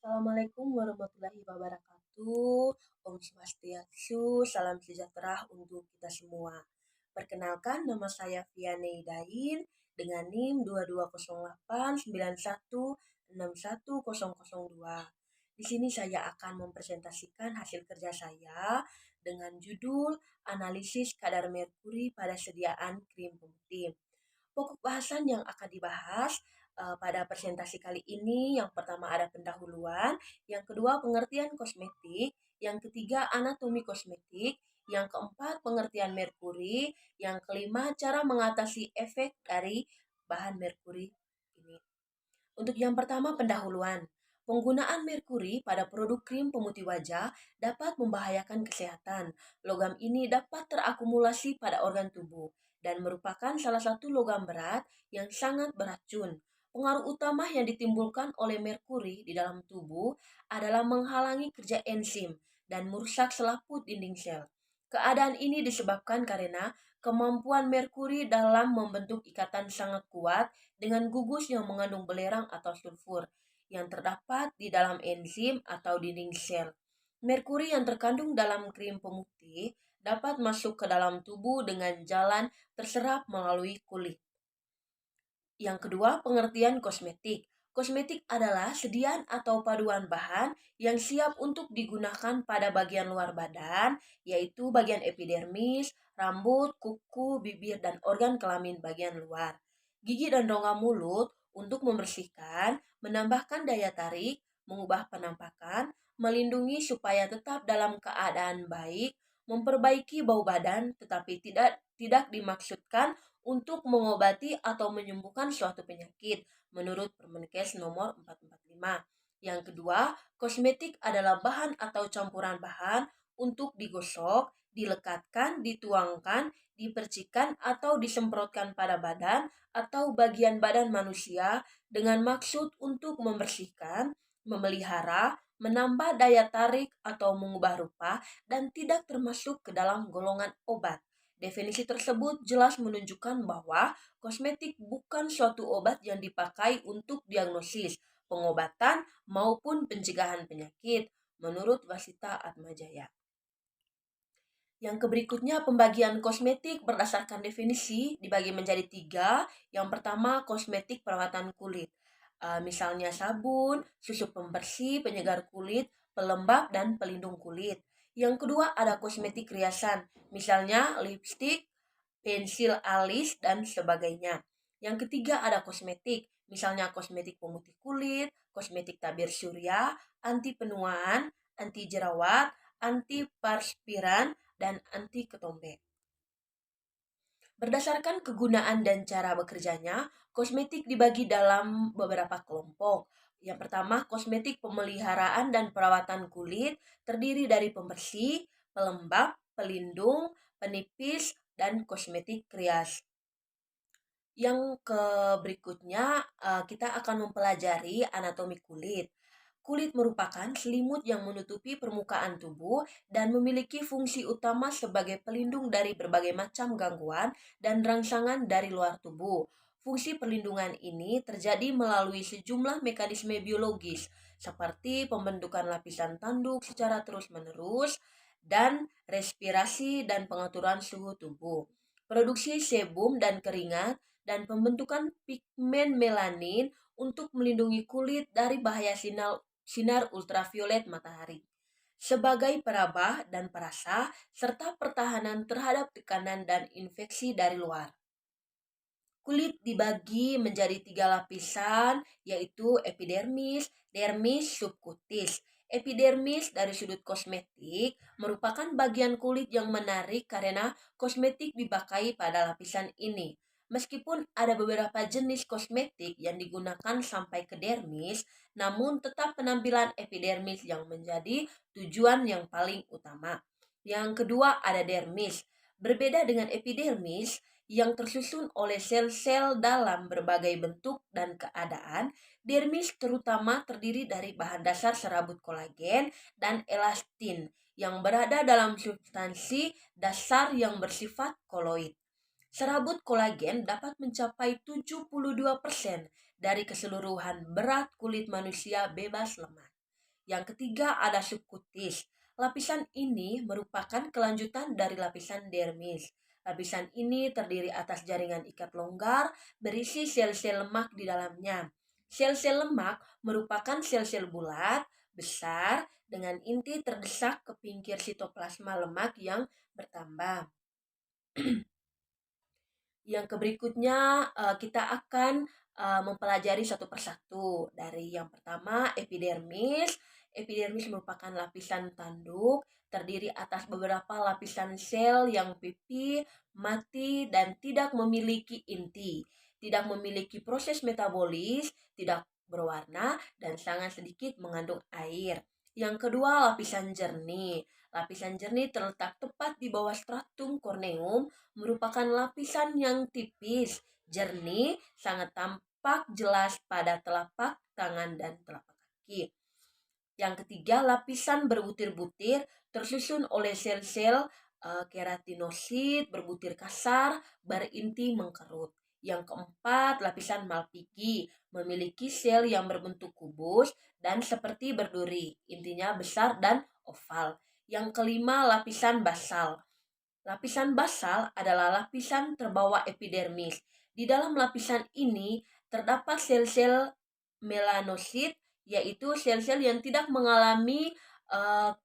Assalamualaikum warahmatullahi wabarakatuh. Om Swastiastu, salam sejahtera untuk kita semua. Perkenalkan, nama saya Vianney Dain dengan NIM 220891610002. Di sini saya akan mempresentasikan hasil kerja saya dengan judul Analisis Kadar Merkuri pada Sediaan Krim Pemutih. Pokok bahasan yang akan dibahas pada presentasi kali ini, yang pertama ada pendahuluan, yang kedua pengertian kosmetik, yang ketiga anatomi kosmetik, yang keempat pengertian merkuri, yang kelima cara mengatasi efek dari bahan merkuri ini. Untuk yang pertama pendahuluan. Penggunaan merkuri pada produk krim pemutih wajah dapat membahayakan kesehatan. Logam ini dapat terakumulasi pada organ tubuh dan merupakan salah satu logam berat yang sangat beracun. Pengaruh utama yang ditimbulkan oleh merkuri di dalam tubuh adalah menghalangi kerja enzim dan merusak selaput dinding sel. Keadaan ini disebabkan karena kemampuan merkuri dalam membentuk ikatan sangat kuat dengan gugus yang mengandung belerang atau sulfur yang terdapat di dalam enzim atau dinding sel. Merkuri yang terkandung dalam krim pemutih dapat masuk ke dalam tubuh dengan jalan terserap melalui kulit. Yang kedua, pengertian kosmetik. Kosmetik adalah sediaan atau paduan bahan yang siap untuk digunakan pada bagian luar badan, yaitu bagian epidermis, rambut, kuku, bibir, dan organ kelamin bagian luar. Gigi dan rongga mulut untuk membersihkan, menambahkan daya tarik, mengubah penampakan, melindungi supaya tetap dalam keadaan baik, memperbaiki bau badan, tetapi tidak dimaksudkan untuk mengobati atau menyembuhkan suatu penyakit menurut Permenkes nomor 445. Yang kedua, kosmetik adalah bahan atau campuran bahan untuk digosok, dilekatkan, dituangkan, dipercikan atau disemprotkan pada badan atau bagian badan manusia dengan maksud untuk membersihkan, memelihara, menambah daya tarik atau mengubah rupa dan tidak termasuk ke dalam golongan obat. Definisi tersebut jelas menunjukkan bahwa kosmetik bukan suatu obat yang dipakai untuk diagnosis, pengobatan, maupun pencegahan penyakit, menurut Wasita Atmajaya. Yang berikutnya, pembagian kosmetik berdasarkan definisi dibagi menjadi 3. Yang pertama, kosmetik perawatan kulit. Misalnya sabun, susu pembersih, penyegar kulit, pelembab, dan pelindung kulit. Yang kedua, ada kosmetik riasan. Misalnya lipstik, pensil alis, dan sebagainya. Yang ketiga, ada kosmetik. Misalnya kosmetik pemutih kulit, kosmetik tabir surya, anti penuaan, anti jerawat, anti perspiran, dan anti ketombe. Berdasarkan kegunaan dan cara bekerjanya, kosmetik dibagi dalam beberapa kelompok. Yang pertama, kosmetik pemeliharaan dan perawatan kulit terdiri dari pembersih, pelembab, pelindung, penipis, dan kosmetik rias. Yang berikutnya, kita akan mempelajari anatomi kulit. Kulit merupakan selimut yang menutupi permukaan tubuh dan memiliki fungsi utama sebagai pelindung dari berbagai macam gangguan dan rangsangan dari luar tubuh. Fungsi perlindungan ini terjadi melalui sejumlah mekanisme biologis, seperti pembentukan lapisan tanduk secara terus-menerus, dan respirasi dan pengaturan suhu tubuh. Produksi sebum dan keringat, dan pembentukan pigmen melanin untuk melindungi kulit dari bahaya sinar ultraviolet matahari sebagai perabah dan perasa serta pertahanan terhadap tekanan dan infeksi dari luar. Kulit dibagi menjadi 3 lapisan, yaitu epidermis, dermis, subkutis. Epidermis dari sudut kosmetik merupakan bagian kulit yang menarik karena kosmetik dipakai pada lapisan ini. Meskipun ada beberapa jenis kosmetik yang digunakan sampai ke dermis, namun tetap penampilan epidermis yang menjadi tujuan yang paling utama. Yang kedua ada dermis. Berbeda dengan epidermis yang tersusun oleh sel-sel dalam berbagai bentuk dan keadaan, dermis terutama terdiri dari bahan dasar serabut kolagen dan elastin yang berada dalam substansi dasar yang bersifat koloid. Serabut kolagen dapat mencapai 72% dari keseluruhan berat kulit manusia bebas lemak. Yang ketiga ada subkutis. Lapisan ini merupakan kelanjutan dari lapisan dermis. Lapisan ini terdiri atas jaringan ikat longgar berisi sel-sel lemak di dalamnya. Sel-sel lemak merupakan sel-sel bulat, besar, dengan inti terdesak ke pinggir sitoplasma lemak yang bertambah. Yang berikutnya kita akan mempelajari satu persatu. Dari yang pertama epidermis. Epidermis merupakan lapisan tanduk terdiri atas beberapa lapisan sel yang pipih, mati, dan tidak memiliki inti. Tidak memiliki proses metabolis, tidak berwarna, dan sangat sedikit mengandung air. Yang kedua, lapisan jernih. Lapisan jernih terletak tepat di bawah stratum corneum, merupakan lapisan yang tipis, jernih, sangat tampak jelas pada telapak tangan dan telapak kaki. Yang ketiga, lapisan berbutir-butir tersusun oleh sel-sel keratinosit berbutir kasar, berinti mengkerut. Yang keempat, lapisan Malpighi memiliki sel yang berbentuk kubus dan seperti berduri, intinya besar dan oval. Yang kelima, lapisan basal. Lapisan basal adalah lapisan terbawah epidermis. Di dalam lapisan ini terdapat sel-sel melanosit, yaitu sel-sel yang tidak mengalami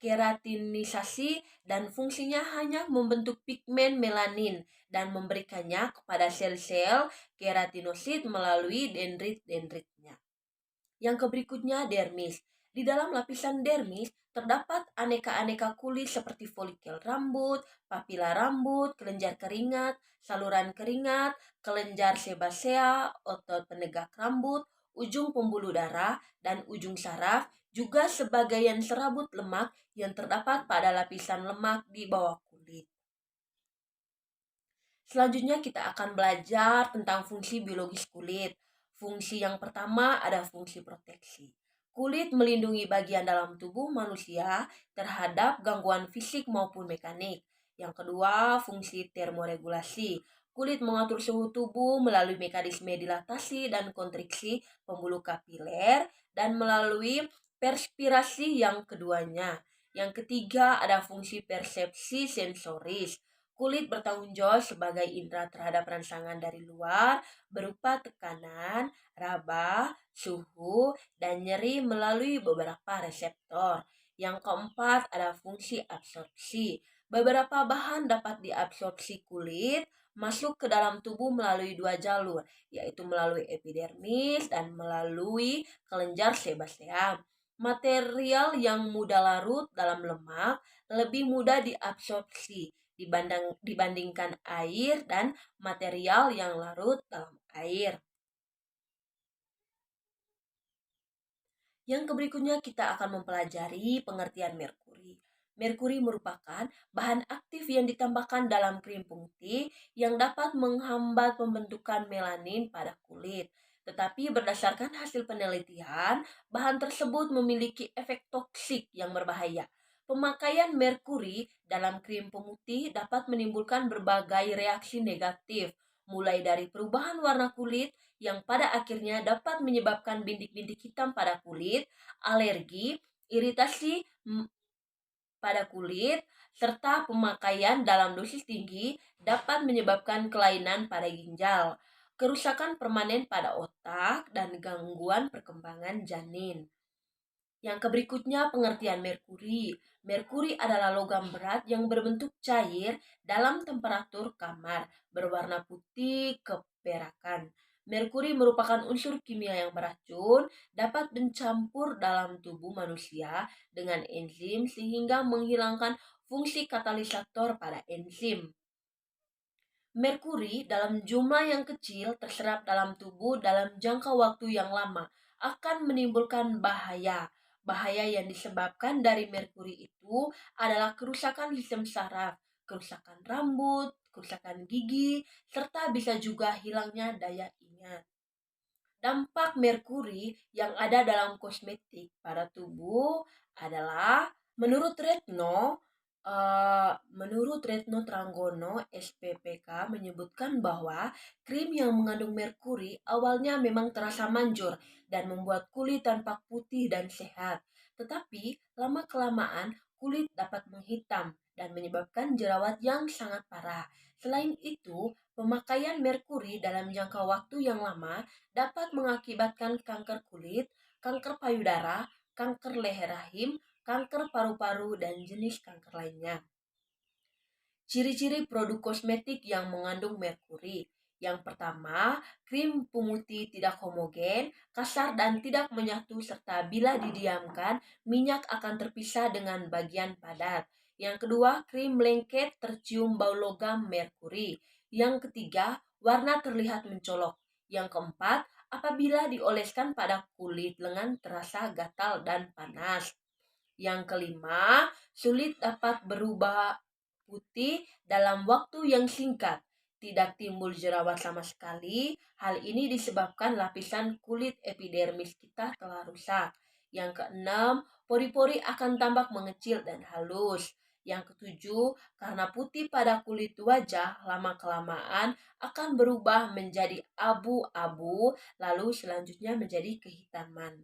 keratinisasi dan fungsinya hanya membentuk pigmen melanin dan memberikannya kepada sel-sel keratinosit melalui dendrit-dendritnya. Yang berikutnya dermis. Di dalam lapisan dermis terdapat aneka-aneka kulit seperti folikel rambut, papila rambut, kelenjar keringat, saluran keringat, kelenjar sebasea, otot penegak rambut, ujung pembuluh darah, dan ujung saraf, juga sebagian serabut lemak yang terdapat pada lapisan lemak di bawah kulit. Selanjutnya kita akan belajar tentang fungsi biologis kulit. Fungsi yang pertama ada fungsi proteksi. Kulit melindungi bagian dalam tubuh manusia terhadap gangguan fisik maupun mekanik. Yang kedua, fungsi termoregulasi. Kulit mengatur suhu tubuh melalui mekanisme dilatasi dan kontriksi pembuluh kapiler dan melalui perspirasi yang keduanya. Yang ketiga ada fungsi persepsi sensoris. Kulit bertanggung jawab sebagai indera terhadap rangsangan dari luar berupa tekanan, raba, suhu, dan nyeri melalui beberapa reseptor. Yang keempat ada fungsi absorpsi. Beberapa bahan dapat diabsorpsi kulit masuk ke dalam tubuh melalui dua jalur, yaitu melalui epidermis dan melalui kelenjar sebasea. Material yang mudah larut dalam lemak lebih mudah diabsorpsi dibandingkan air dan material yang larut dalam air. Yang berikutnya kita akan mempelajari pengertian merkuri. Merkuri merupakan bahan aktif yang ditambahkan dalam krim putih yang dapat menghambat pembentukan melanin pada kulit. Tetapi berdasarkan hasil penelitian, bahan tersebut memiliki efek toksik yang berbahaya. Pemakaian merkuri dalam krim pemutih dapat menimbulkan berbagai reaksi negatif, mulai dari perubahan warna kulit yang pada akhirnya dapat menyebabkan bintik-bintik hitam pada kulit, alergi, iritasi pada kulit, serta pemakaian dalam dosis tinggi dapat menyebabkan kelainan pada ginjal, kerusakan permanen pada otak, dan gangguan perkembangan janin. Yang berikutnya pengertian merkuri. Merkuri adalah logam berat yang berbentuk cair dalam temperatur kamar, berwarna putih keperakan. Merkuri merupakan unsur kimia yang beracun, dapat mencampur dalam tubuh manusia dengan enzim sehingga menghilangkan fungsi katalisator pada enzim. Merkuri dalam jumlah yang kecil terserap dalam tubuh dalam jangka waktu yang lama akan menimbulkan bahaya. Bahaya yang disebabkan dari merkuri itu adalah kerusakan sistem saraf, kerusakan rambut, kerusakan gigi, serta bisa juga hilangnya daya ingat. Dampak merkuri yang ada dalam kosmetik pada tubuh adalah menurut Retno Tranggono SPPK menyebutkan bahwa krim yang mengandung merkuri awalnya memang terasa manjur dan membuat kulit tampak putih dan sehat. Tetapi lama-kelamaan kulit dapat menghitam dan menyebabkan jerawat yang sangat parah. Selain itu, pemakaian merkuri dalam jangka waktu yang lama dapat mengakibatkan kanker kulit, kanker payudara, kanker leher rahim, kanker paru-paru, dan jenis kanker lainnya. Ciri-ciri produk kosmetik yang mengandung merkuri. Yang pertama, krim pemutih tidak homogen, kasar dan tidak menyatu serta bila didiamkan, minyak akan terpisah dengan bagian padat. Yang kedua, krim lengket tercium bau logam merkuri. Yang ketiga, warna terlihat mencolok. Yang keempat, apabila dioleskan pada kulit lengan terasa gatal dan panas. Yang kelima, sulit dapat berubah putih dalam waktu yang singkat. Tidak timbul jerawat sama sekali. Hal ini disebabkan lapisan kulit epidermis kita telah rusak. Yang keenam, pori-pori akan tampak mengecil dan halus. Yang ketujuh, karena putih pada kulit wajah lama-kelamaan akan berubah menjadi abu-abu, lalu selanjutnya menjadi kehitaman.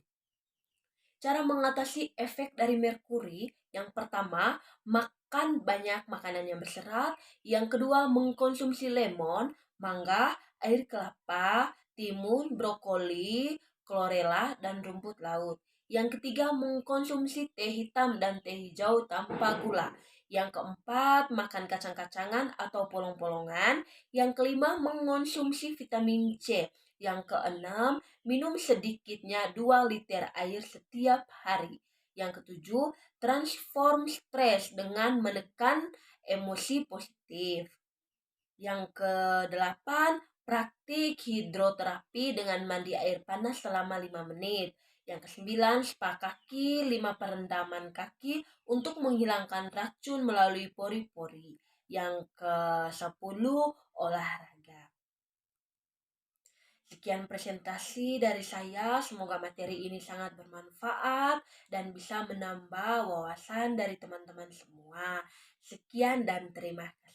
Cara mengatasi efek dari merkuri, yang pertama, makan banyak makanan yang berserat. Yang kedua, mengkonsumsi lemon, mangga, air kelapa, timun, brokoli, chlorella, dan rumput laut. Yang ketiga, mengkonsumsi teh hitam dan teh hijau tanpa gula. Yang keempat, makan kacang-kacangan atau polong-polongan. Yang kelima, mengonsumsi vitamin C. Yang keenam, minum sedikitnya 2 liter air setiap hari. Yang ketujuh, transform stres dengan menekan emosi positif. Yang kedelapan, praktik hidroterapi dengan mandi air panas selama 5 menit. Yang kesembilan, spa kaki, 5 perendaman kaki untuk menghilangkan racun melalui pori-pori. Yang ke-10, olahraga. Sekian presentasi dari saya, semoga materi ini sangat bermanfaat dan bisa menambah wawasan dari teman-teman semua. Sekian dan terima kasih.